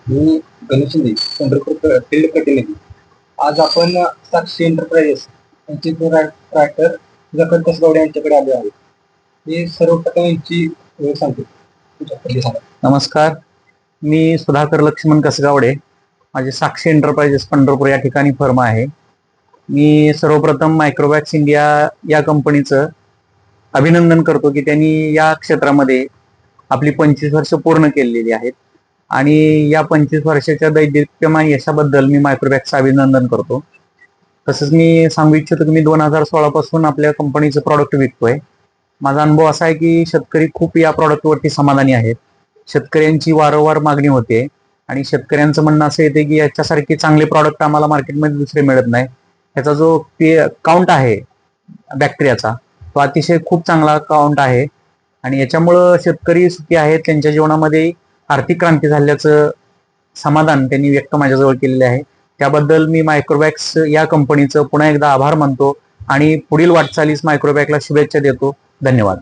मी Ganesh Shinde, Pandharpur field प्रतिनिधी. आज आपण साक्षी एंटरप्राइजेस यांचे ट्रॅक्टर जखर कसगावडे यांच्याकडे आले आहे. हे सर्वप्रथम यांची ओळख सांगतो. नमस्कार, मी सुधाकर लक्ष्मण कसगावडे. माझे साक्षी एंटरप्राइजेस पंढरपूर या ठिकाणी फर्म आहे. मी सर्वप्रथम मायक्रोवॅक्स इंडिया या कंपनीचं अभिनंदन करतो की त्यांनी या क्षेत्रामध्ये आपली 25 वर्ष पूर्ण केलेली आहेत आणि या 25 वर्षाच्या दैदिप्यमान यशाबद्दल मी मायक्रोवॅक्सचं अभिनंदन करतो. तसंच मी सांगू इच्छितो की मी 2016 पासून आपल्या कंपनीचं प्रॉडक्ट विकतोय. माझा अनुभव असा आहे की शेतकरी खूप या प्रॉडक्टवरती समाधानी आहेत. शेतकऱ्यांची वारंवार मागणी होते आणि शेतकऱ्यांचं म्हणणं असं येते की याच्यासारखे चांगले प्रॉडक्ट आम्हाला मार्केटमध्ये दुसरे मिळत नाही. ह्याचा जो काउंट आहे बॅक्टेरियाचा तो अतिशय खूप चांगला काउंट आहे आणि याच्यामुळं शेतकरी सुखी आहेत. त्यांच्या जीवनामध्ये आर्थिक क्रांती झाल्याचं समाधान त्यांनी व्यक्त माझ्याजवळ केलेले आहे. त्याबद्दल मी मायक्रोवॅक्स या कंपनीचं पुन्हा एकदा आभार मानतो आणि पुढील वाटचालीस मायक्रोवॅक्सला शुभेच्छा देतो. धन्यवाद.